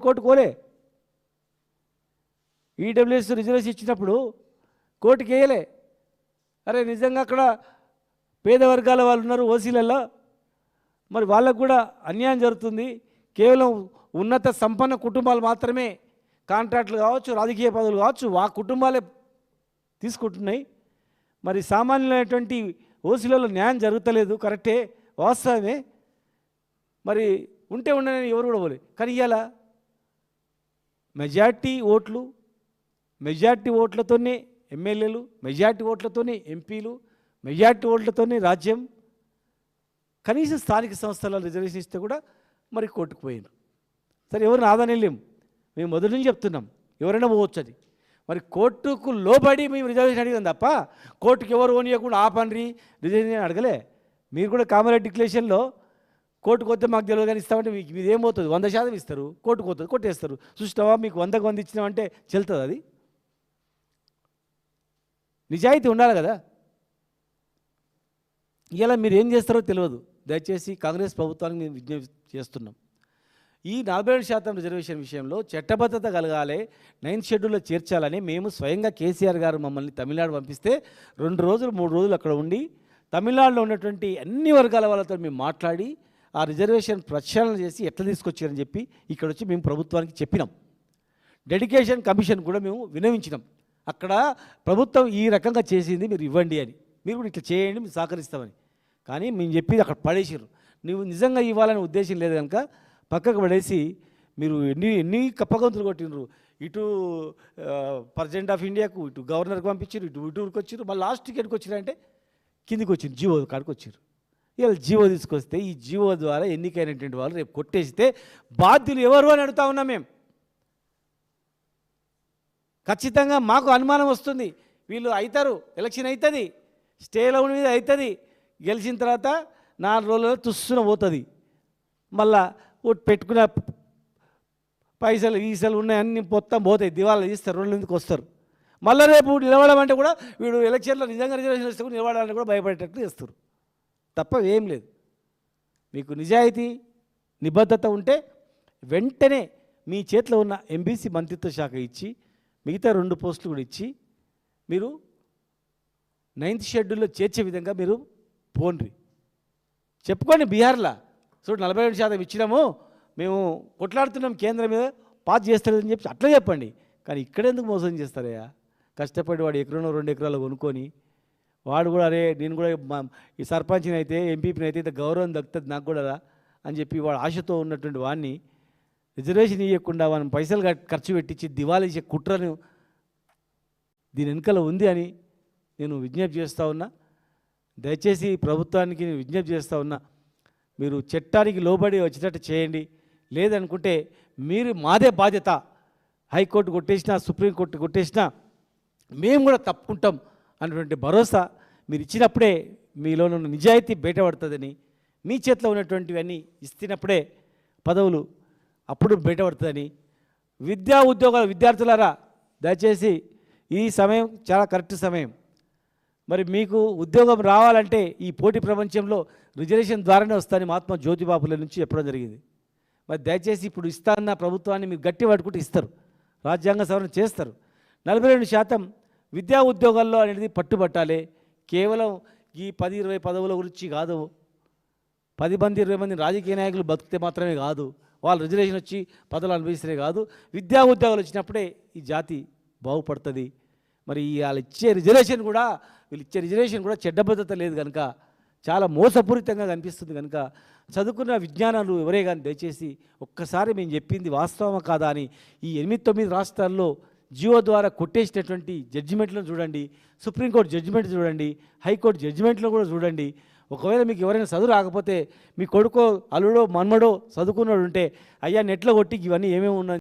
Court కోలే. EWS reservation ఇచ్చినప్పుడు కోర్టుకి వేయలే. అరే నిజంగా అక్కడ పేద వర్గాల వాళ్ళు ఉన్నారు ఓసీలలో, మరి వాళ్ళకు కూడా అన్యాయం జరుగుతుంది. కేవలం ఉన్నత సంపన్న కుటుంబాలు మాత్రమే కాంట్రాక్టులు కావచ్చు, రాజకీయ పదవులు కావచ్చు, ఆ కుటుంబాలే తీసుకుంటున్నాయి. మరి సామాన్యులైనటువంటి ఓసీలలో న్యాయం జరుగుతలేదు, కరెక్టే, వాస్తవమే. మరి ఉంటే ఉండని ఎవరు కూడా పోలే. కానీ ఇవాళ మెజార్టీ ఓట్లతోనే ఎమ్మెల్యేలు, మెజార్టీ ఓట్లతోనే ఎంపీలు, మెజార్టీ ఓట్లతోనే రాజ్యం. కనీసం స్థానిక సంస్థల రిజర్వేషన్ ఇస్తే కూడా మరి కోర్టుకు పోయినారు. సరే ఎవరిని ఆదానిలేం, మేము మొదటి నుంచి చెప్తున్నాం, ఎవరైనా పోవచ్చు. అది మరి కోర్టుకు లోబడి మేము రిజర్వేషన్ అడిగాం తప్ప కోర్టుకు ఎవరు ఓనియకుండా ఆపండి రిజర్వేషన్ అడగలే. మీరు కూడా కామారెడ్డి డిక్లరేషన్లో కోర్టుకు వస్తే మాకు తెలియదు కానీ ఇస్తామంటే మీకు మీది ఏమవుతుంది, 100% ఇస్తారు, కోర్టుకు పోతుంది, కొట్టేస్తారు. చూస్తావా మీకు 100కు 100 ఇచ్చినామంటే చెల్తుంది. అది నిజాయితీ ఉండాలి కదా. ఇలా మీరు ఏం చేస్తారో తెలియదు. దయచేసి కాంగ్రెస్ ప్రభుత్వానికి మేము విజ్ఞప్తి చేస్తున్నాం, ఈ 47% రిజర్వేషన్ విషయంలో చట్టబద్ధత కలగాలి, 9th షెడ్యూల్లో చేర్చాలని మేము స్వయంగా కేసీఆర్ గారు మమ్మల్ని తమిళనాడు పంపిస్తే 2 రోజులు 3 రోజులు అక్కడ ఉండి తమిళనాడులో ఉన్నటువంటి అన్ని వర్గాల వాళ్ళతో మేము మాట్లాడి ఆ రిజర్వేషన్ ప్రక్షాళన చేసి ఎట్లా తీసుకొచ్చారని చెప్పి ఇక్కడ వచ్చి మేము ప్రభుత్వానికి చెప్పినాం. డెడికేషన్ కమిషన్ కూడా మేము వినవించినాం. అక్కడ ప్రభుత్వం ఈ రకంగా చేసింది మీరు ఇవ్వండి అని, మీరు కూడా ఇట్లా చేయండి, మీరు సహకరిస్తామని. కానీ మేము చెప్పి అక్కడ పడేసారు. నువ్వు నిజంగా ఇవ్వాలనే ఉద్దేశం లేదు కనుక పక్కకు పడేసి మీరు ఎన్ని కప్పగంతులు కొట్టినరు. ఇటు ప్రెసిడెంట్ ఆఫ్ ఇండియాకు, ఇటు గవర్నర్కి పంపించారు, ఇటు ఊరికి వచ్చారు, మళ్ళీ లాస్ట్ టికెట్కి వచ్చినారంటే కిందికి వచ్చింది, జీవో కాడికి వచ్చారు. ఇవాళ జీవో తీసుకొస్తే ఈ జీవో ద్వారా ఎన్నికైనటువంటి వాళ్ళు రేపు కొట్టేస్తే బాధ్యులు ఎవరు అని అడుగుతా ఉన్నాం మేము. ఖచ్చితంగా మాకు అనుమానం వస్తుంది, వీళ్ళు అవుతారు, ఎలక్షన్ అవుతుంది, స్టేలో మీద అవుతుంది, గెలిచిన తర్వాత 4 రోజుల్లో తుస్సున పోతుంది, మళ్ళా పెట్టుకున్న పైసలు గీసలు ఉన్నాయన్నీ మొత్తం పోతాయి, దివాళా తీస్తారు, 2 నెలలకు వస్తారు. మళ్ళీ రేపు నిలబడమంటే కూడా వీడు ఎలక్షన్లో నిజంగా రిజర్వేషన్ వస్తే కూడా నిలబడాలని కూడా భయపడేటట్టు చేస్తారు తప్ప ఏం లేదు. మీకు నిజాయితీ నిబద్ధత ఉంటే వెంటనే మీ చేతిలో ఉన్న ఎంబీసీ మంత్రిత్వ శాఖ ఇచ్చి మిగతా 2 పోస్టులు కూడా ఇచ్చి మీరు 9th షెడ్యూల్లో చేర్చే విధంగా మీరు పోండ్రి, చెప్పుకోండి. బీహార్లో చూడు 47% ఇచ్చినాము, మేము కొట్లాడుతున్నాం, కేంద్రం మీద పాస్ చేస్తలేదని చెప్పి అట్లా చెప్పండి. కానీ ఇక్కడెందుకు మోసం చేస్తారయ్యా? కష్టపడి వాడు ఎకరానో 2 ఎకరాలు కొనుక్కొని వాడు కూడా అరే నేను కూడా ఈ సర్పంచ్ని అయితే ఎంపీపీని అయితే ఇంత గౌరవం దక్కుతుంది నాకు కూడా అని చెప్పి వాడు ఆశతో ఉన్నటువంటి వాడిని రిజర్వేషన్ ఇవ్వకుండా మనం పైసలు ఖర్చు పెట్టించి దివాళీ ఇచ్చే కుట్రను దీని వెనుకల ఉంది అని నేను విజ్ఞప్తి చేస్తూ ఉన్నా. దయచేసి ప్రభుత్వానికి నేను విజ్ఞప్తి చేస్తూ ఉన్నా, మీరు చట్టానికి లోబడి వచ్చేటట్టు చేయండి. లేదనుకుంటే మీరు మాదే బాధ్యత, హైకోర్టు కొట్టేసినా సుప్రీంకోర్టు కొట్టేసినా మేము కూడా తప్పుకుంటాం అన్నటువంటి భరోసా మీరు ఇచ్చినప్పుడే మీలో ఉన్న నిజాయితీ బయటపడుతుందని, మీ చేతిలో ఉన్నటువంటివన్నీ ఇస్తున్నప్పుడే పదవులు అప్పుడు బయటపడుతుందని. విద్యా ఉద్యోగాల విద్యార్థులారా దయచేసి ఈ సమయం చాలా కరెక్ట్ సమయం. మరి మీకు ఉద్యోగం రావాలంటే ఈ పోటీ ప్రపంచంలో రిజర్వేషన్ ద్వారానే వస్తాయని మహాత్మా జ్యోతిబాపుల నుంచి చెప్పడం జరిగింది. మరి దయచేసి ఇప్పుడు ఇస్తాన్న ప్రభుత్వాన్ని మీరు గట్టి పట్టుకుంటే ఇస్తారు, రాజ్యాంగ సవరణ చేస్తారు. 42% విద్యా ఉద్యోగాల్లో అనేది పట్టుబట్టాలి. కేవలం ఈ 10-20 పదవుల గురించి కాదు, 10 మంది 20 మంది రాజకీయ నాయకులు బతికితే మాత్రమే కాదు, వాళ్ళు రిజర్వేషన్ వచ్చి పదవులు అనుభవిస్తే కాదు, విద్యా ఉద్యోగాలు వచ్చినప్పుడే ఈ జాతి బాగుపడుతుంది. మరి వాళ్ళు ఇచ్చే రిజర్వేషన్ కూడా వీళ్ళు ఇచ్చే రిజర్వేషన్ కూడా చెడ్డబద్ధత లేదు కనుక చాలా మోసపూరితంగా కనిపిస్తుంది కనుక చదువుకున్న విజ్ఞానాలు ఎవరే కానీ దయచేసి ఒక్కసారి మేము చెప్పింది వాస్తవమా కాదా అని ఈ 8-9 రాష్ట్రాల్లో జియో ద్వారా కొట్టేసినటువంటి జడ్జిమెంట్లను చూడండి, సుప్రీంకోర్టు జడ్జిమెంట్ చూడండి, హైకోర్టు జడ్జిమెంట్లో కూడా చూడండి. ఒకవేళ మీకు ఎవరైనా చదువు రాకపోతే మీ కొడుకో అల్లుడో మన్మడో చదువుకున్నాడు ఉంటే అయ్యా నెట్లో కొట్టి ఇవన్నీ ఏమేమి ఉన్నాయి